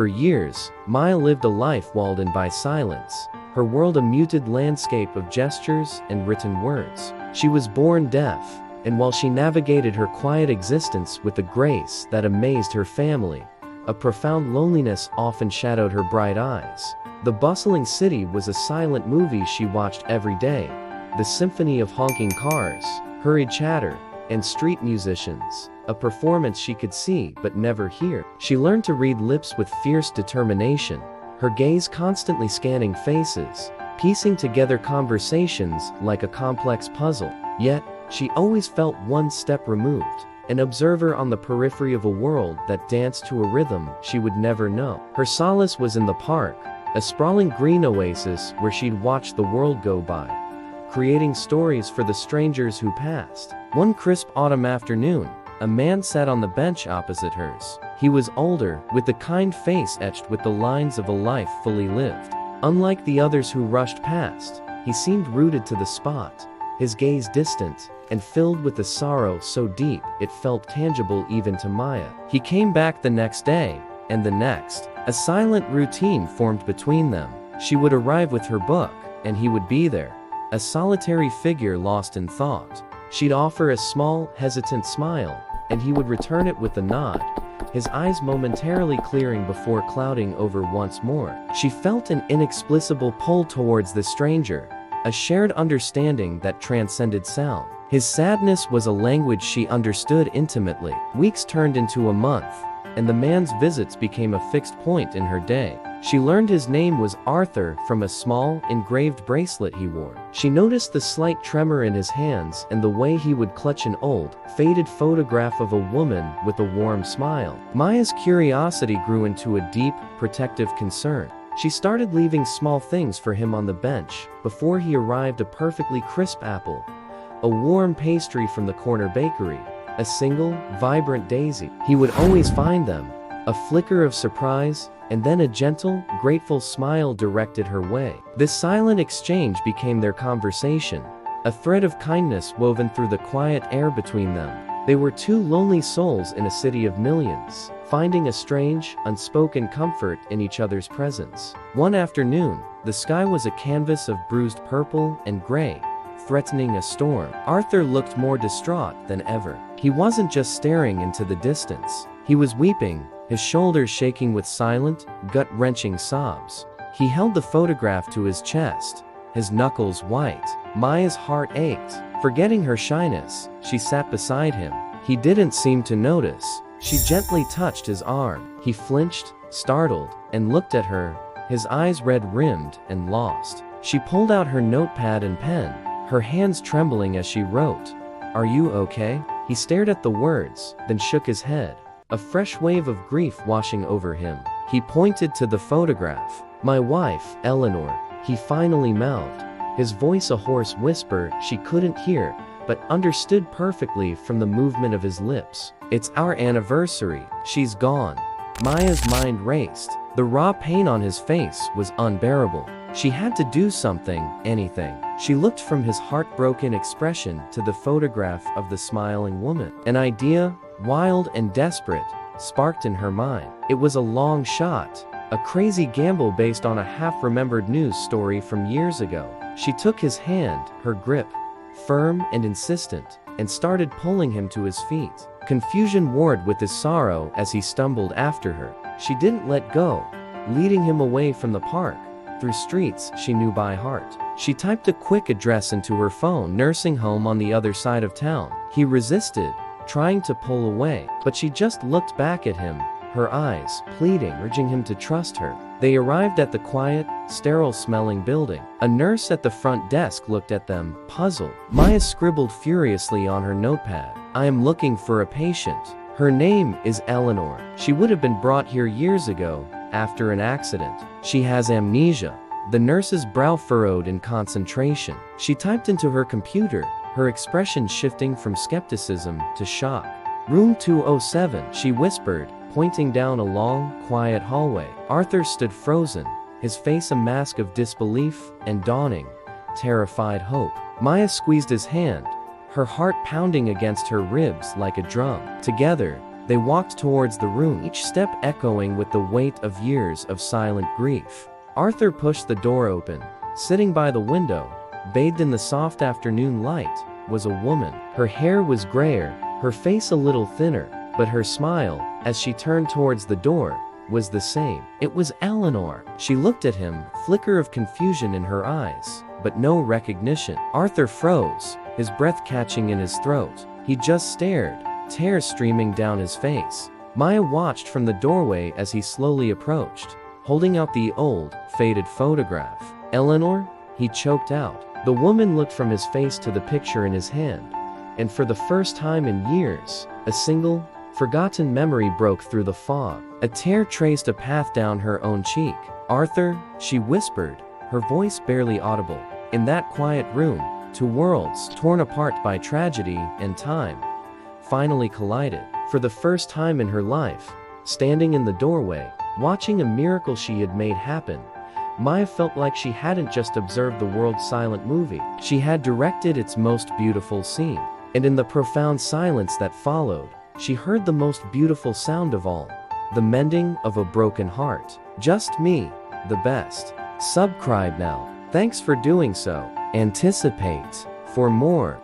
For years, Maya lived a life walled in by silence, her world a muted landscape of gestures and written words. She was born deaf, and while she navigated her quiet existence with a grace that amazed her family, a profound loneliness often shadowed her bright eyes. The bustling city was a silent movie she watched every day, the symphony of honking cars, hurried chatter, and street musicians, a performance she could see but never hear. She learned to read lips with fierce determination, her gaze constantly scanning faces, piecing together conversations like a complex puzzle. Yet, she always felt one step removed, an observer on the periphery of a world that danced to a rhythm she would never know. Her solace was in the park, a sprawling green oasis where she'd watch the world go by, creating stories for the strangers who passed. One crisp autumn afternoon, a man sat on the bench opposite hers. He was older, with the kind face etched with the lines of a life fully lived. Unlike the others who rushed past, he seemed rooted to the spot, his gaze distant and filled with a sorrow so deep it felt tangible even to Maya. He came back the next day, and the next. A silent routine formed between them. She would arrive with her book, and he would be there, a solitary figure lost in thought. She'd offer a small, hesitant smile, and he would return it with a nod, his eyes momentarily clearing before clouding over once more. She felt an inexplicable pull towards the stranger, a shared understanding that transcended sound. His sadness was a language she understood intimately. Weeks turned into a month, and the man's visits became a fixed point in her day. She learned his name was Arthur from a small, engraved bracelet he wore. She noticed the slight tremor in his hands and the way he would clutch an old, faded photograph of a woman with a warm smile. Maya's curiosity grew into a deep, protective concern. She started leaving small things for him on the bench. Before he arrived, a perfectly crisp apple, a warm pastry from the corner bakery, a single, vibrant daisy. He would always find them, a flicker of surprise, and then a gentle, grateful smile directed her way. This silent exchange became their conversation, a thread of kindness woven through the quiet air between them. They were two lonely souls in a city of millions, finding a strange, unspoken comfort in each other's presence. One afternoon, the sky was a canvas of bruised purple and gray, threatening a storm. Arthur looked more distraught than ever. He wasn't just staring into the distance. He was weeping, his shoulders shaking with silent, gut-wrenching sobs. He held the photograph to his chest, his knuckles white. Maya's heart ached. Forgetting her shyness, she sat beside him. He didn't seem to notice. She gently touched his arm. He flinched, startled, and looked at her, his eyes red-rimmed and lost. She pulled out her notepad and pen, her hands trembling as she wrote, "Are you okay?" He stared at the words, then shook his head, a fresh wave of grief washing over him. He pointed to the photograph. "My wife, Eleanor," he finally mouthed, his voice a hoarse whisper she couldn't hear, but understood perfectly from the movement of his lips. "It's our anniversary. She's gone." Maya's mind raced. The raw pain on his face was unbearable. She had to do something, anything. She looked from his heartbroken expression to the photograph of the smiling woman. An idea, wild and desperate, sparked in her mind. It was a long shot, a crazy gamble based on a half-remembered news story from years ago. She took his hand, her grip, firm and insistent, and started pulling him to his feet. Confusion warred with his sorrow as he stumbled after her. She didn't let go, leading him away from the park, through streets she knew by heart. She typed a quick address into her phone, nursing home on the other side of town. He resisted, trying to pull away, but she just looked back at him, her eyes pleading, urging him to trust her. They arrived at the quiet, sterile-smelling building. A nurse at the front desk looked at them, puzzled. Maya scribbled furiously on her notepad, "I am looking for a patient. Her name is Eleanor. She would have been brought here years ago, after an accident. She has amnesia." The nurse's brow furrowed in concentration. She typed into her computer, her expression shifting from skepticism to shock. "Room 207, she whispered, pointing down a long, quiet hallway. Arthur stood frozen, his face a mask of disbelief and dawning, terrified hope. Maya squeezed his hand, her heart pounding against her ribs like a drum. Together, They walked towards the room, each step echoing with the weight of years of silent grief. Arthur pushed the door open. Sitting by the window, bathed in the soft afternoon light, was a woman. Her hair was grayer, her face a little thinner, but her smile, as she turned towards the door, was the same. It was Eleanor. She looked at him, flicker of confusion in her eyes, but no recognition. Arthur froze, his breath catching in his throat. He just stared, tears streaming down his face. Maya watched from the doorway as he slowly approached, holding out the old, faded photograph. "Eleanor?" he choked out. The woman looked from his face to the picture in his hand, and for the first time in years, a single, forgotten memory broke through the fog. A tear traced a path down her own cheek. "Arthur," she whispered, her voice barely audible. In that quiet room, two worlds, torn apart by tragedy and time, finally collided. For the first time in her life, standing in the doorway, watching a miracle she had made happen, Maya felt like she hadn't just observed the world's silent movie, she had directed its most beautiful scene. And in the profound silence that followed, she heard the most beautiful sound of all, the mending of a broken heart. Just me, the best. Subscribe now. Thanks for doing so. Anticipate for more.